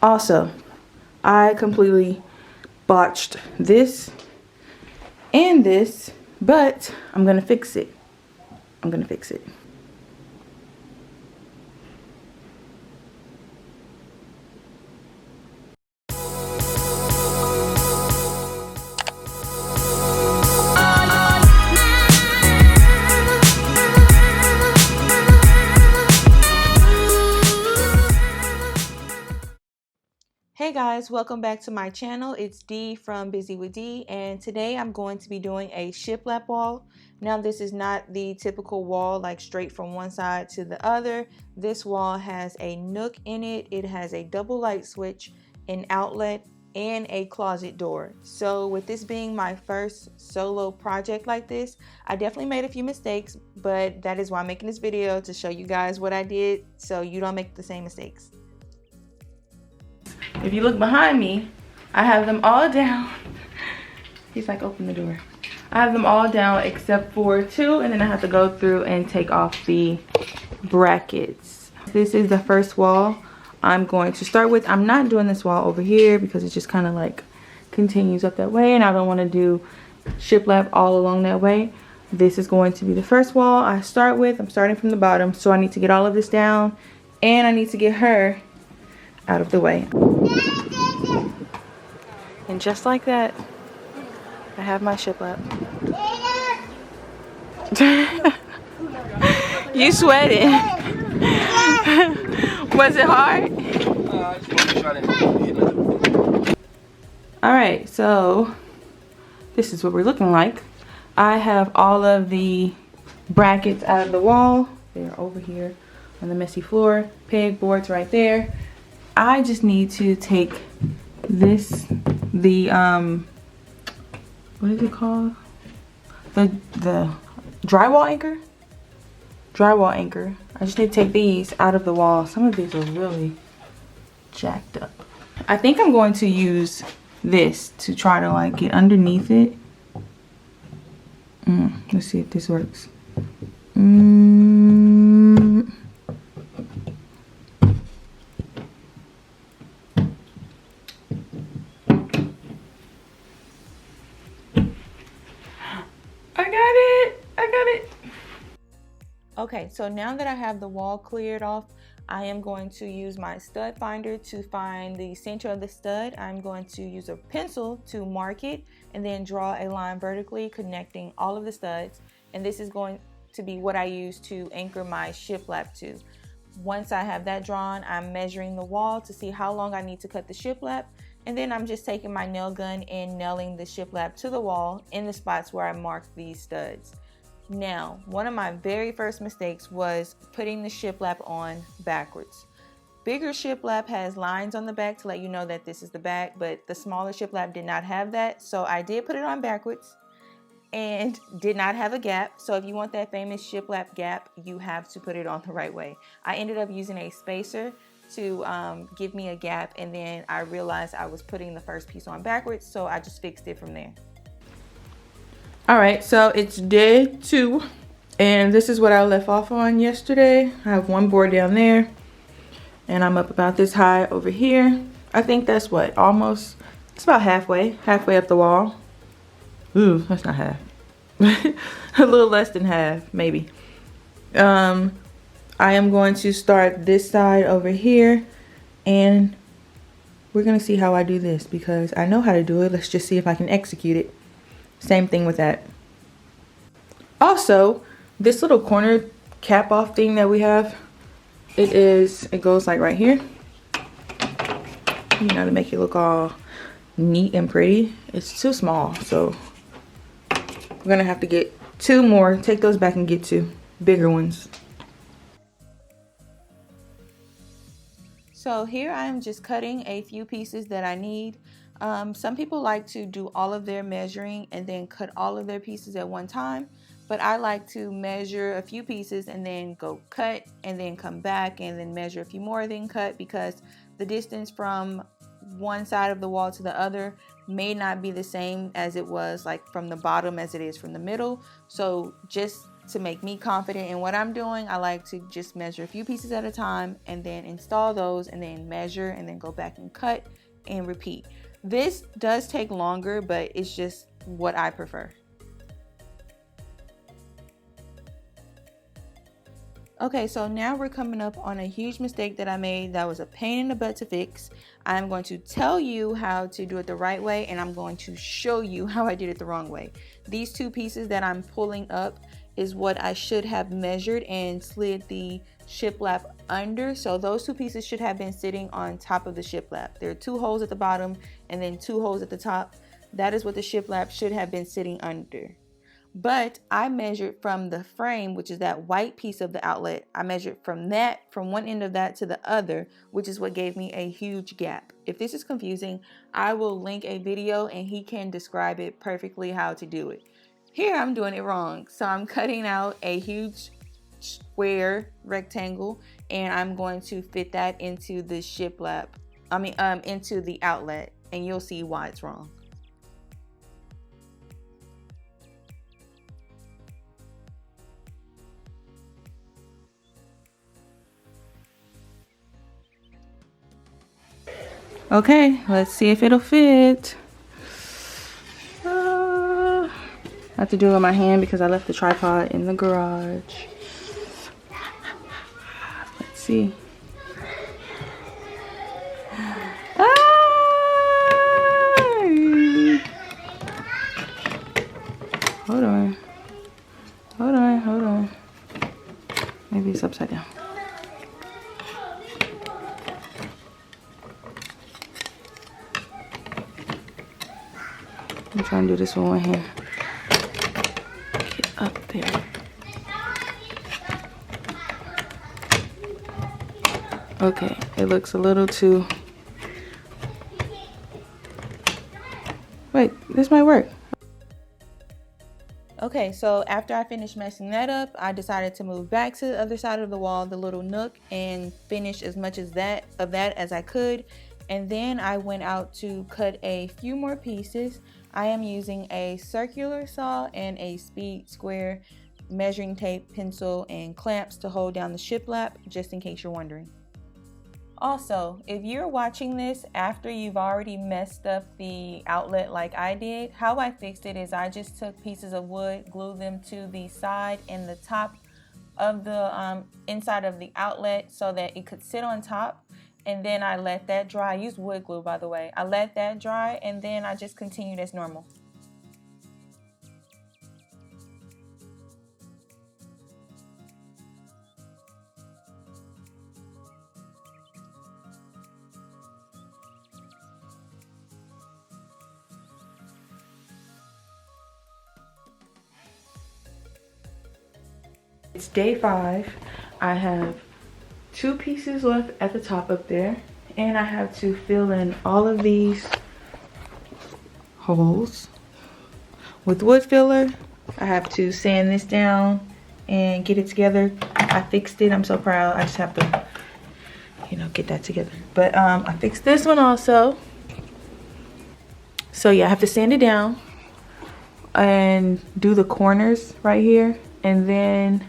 Also, I completely botched this and this, but I'm gonna fix it. I'm gonna fix it. Hey guys, welcome back to my channel. It's Dee from Busy with Dee, and today I'm going to be doing a shiplap wall. Now this is not the typical wall like straight from one side to the other. This wall has a nook in it. It has a double light switch, an outlet, and a closet door. So with this being my first solo project like this, I definitely made a few mistakes, but that is why I'm making this video, to show you guys what I did so you don't make the same mistakes. If you look behind me, I have them all down. He's like, open the door. I have them all down except for two, and then I have to go through and take off the brackets. This is the first wall I'm going to start with. I'm not doing this wall over here because it just kind of like continues up that way, and I don't want to do shiplap all along that way. This is going to be the first wall I start with. I'm starting from the bottom, so I need to get all of this down, and I need to get her out of the way. And just like that, I have my shiplap. You sweating? Was it hard? Alright, so this is what we're looking like. I have all of the brackets out of the wall. They're over here on the messy floor. Pegboards right there. I just need to take this, the what is it called? The drywall anchor? Drywall anchor. I just need to take these out of the wall. Some of these are really jacked up. I think I'm going to use this to try to like get underneath it. Let's see if this works. Okay, so now that I have the wall cleared off, I am going to use my stud finder to find the center of the stud. I'm going to use a pencil to mark it and then draw a line vertically connecting all of the studs. And this is going to be what I use to anchor my shiplap to. Once I have that drawn, I'm measuring the wall to see how long I need to cut the shiplap. And then I'm just taking my nail gun and nailing the shiplap to the wall in the spots where I marked these studs. Now, one of my very first mistakes was putting the shiplap on backwards. Bigger shiplap has lines on the back to let you know that this is the back, but the smaller shiplap did not have that. So I did put it on backwards and did not have a gap. So if you want that famous shiplap gap, you have to put it on the right way. I ended up using a spacer to give me a gap, and then I realized I was putting the first piece on backwards, so I just fixed it from there. Alright, so it's day 2, and this is what I left off on yesterday. I have one board down there, and I'm up about this high over here. I think that's what, almost, it's about halfway up the wall. Ooh, that's not half. A little less than half, maybe. I am going to start this side over here, and we're going to see how I do this because I know how to do it. Let's just see if I can execute it. Same thing with that. Also, this little corner cap off thing that we have, it goes like right here. You know, to make it look all neat and pretty. It's too small, so we're gonna have to get 2 more. Take those back and get 2 bigger ones. So here I am just cutting a few pieces that I need. Some people like to do all of their measuring and then cut all of their pieces at one time, but I like to measure a few pieces and then go cut and then come back and then measure a few more, then cut, because the distance from one side of the wall to the other may not be the same as it was like from the bottom as it is from the middle. So just to make me confident in what I'm doing, I like to just measure a few pieces at a time and then install those and then measure and then go back and cut and repeat. This does take longer, but it's just what I prefer. Okay, so now we're coming up on a huge mistake that I made that was a pain in the butt to fix. I'm going to tell you how to do it the right way, and I'm going to show you how I did it the wrong way. These two pieces that I'm pulling up is what I should have measured and slid the shiplap under. So those two pieces should have been sitting on top of the shiplap. There are 2 holes at the bottom and then 2 holes at the top. That is what the shiplap should have been sitting under. But I measured from the frame, which is that white piece of the outlet. I measured from one end of that to the other, which is what gave me a huge gap. If this is confusing, I will link a video and he can describe it perfectly how to do it. Here I'm doing it wrong. So I'm cutting out a huge square rectangle and I'm going to fit that into the shiplap. Into the outlet, and you'll see why it's wrong. Okay, let's see if it'll fit. I have to do it with my hand because I left the tripod in the garage. Let's see. Hold on. Hold on. Maybe it's upside down. I'm trying to do this with one hand. Get up there. Okay, it looks a little too... Wait, this might work. Okay, so after I finished messing that up, I decided to move back to the other side of the wall, the little nook, and finish as much of that as I could. And then I went out to cut a few more pieces. I am using a circular saw and a speed square, measuring tape, pencil, and clamps to hold down the shiplap, just in case you're wondering. Also, if you're watching this after you've already messed up the outlet like I did, how I fixed it is I just took pieces of wood, glued them to the side and the top of the inside of the outlet so that it could sit on top, and then I let that dry. I used wood glue, by the way. I let that dry and then I just continued as normal. It's day 5. I have 2 pieces left at the top up there, and I have to fill in all of these holes with wood filler. I have to sand this down and get it together. I fixed it. I'm so proud. I just have to, get that together. But I fixed this one also. So yeah, I have to sand it down and do the corners right here, and then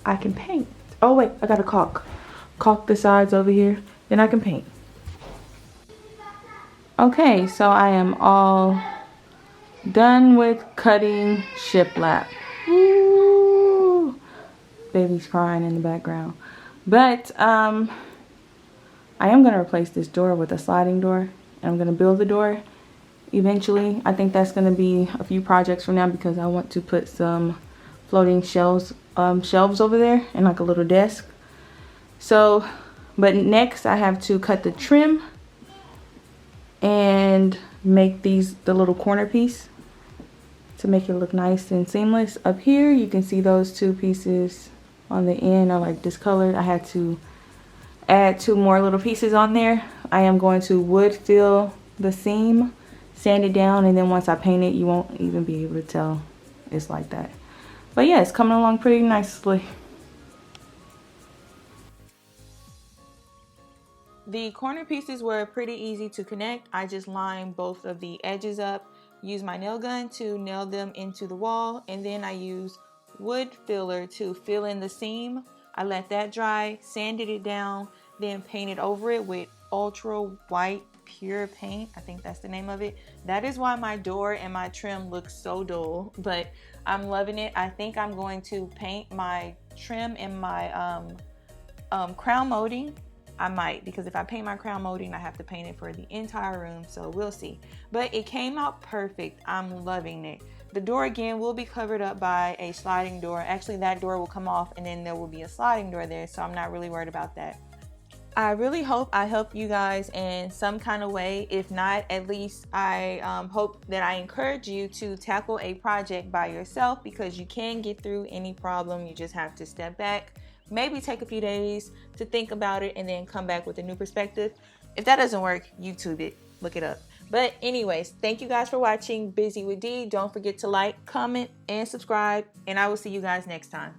I can paint. Oh wait, I gotta caulk the sides over here, then I can paint. Okay, so I am all done with cutting shiplap. Ooh, baby's crying in the background. But I am gonna replace this door with a sliding door, and I'm gonna build the door eventually. I think that's gonna be a few projects from now because I want to put some floating shelves over there and like a little desk. So, but next I have to cut the trim and make the little corner piece to make it look nice and seamless. Up here you can see those 2 pieces on the end are like discolored. I had to add 2 more little pieces on there. I am going to wood fill the seam, sand it down, and then once I paint it, you won't even be able to tell it's like that. But yeah, it's coming along pretty nicely. The corner pieces were pretty easy to connect. I just lined both of the edges up, used my nail gun to nail them into the wall, and then I used wood filler to fill in the seam. I let that dry, sanded it down, then painted over it with ultra white pure paint. I think that's the name of it. That is why my door and my trim looks so dull, but I'm loving it. I think I'm going to paint my trim and my crown molding. I might, because if I paint my crown molding, I have to paint it for the entire room, so we'll see. But it came out perfect. I'm loving it. The door again will be covered up by a sliding door. Actually, that door will come off and then there will be a sliding door there, so I'm not really worried about that. I really hope I helped you guys in some kind of way. If not, at least I hope that I encourage you to tackle a project by yourself, because you can get through any problem. You just have to step back, maybe take a few days to think about it, and then come back with a new perspective. If that doesn't work, YouTube it, look it up. But anyways, thank you guys for watching Busy with D. Don't forget to like, comment, and subscribe, and I will see you guys next time.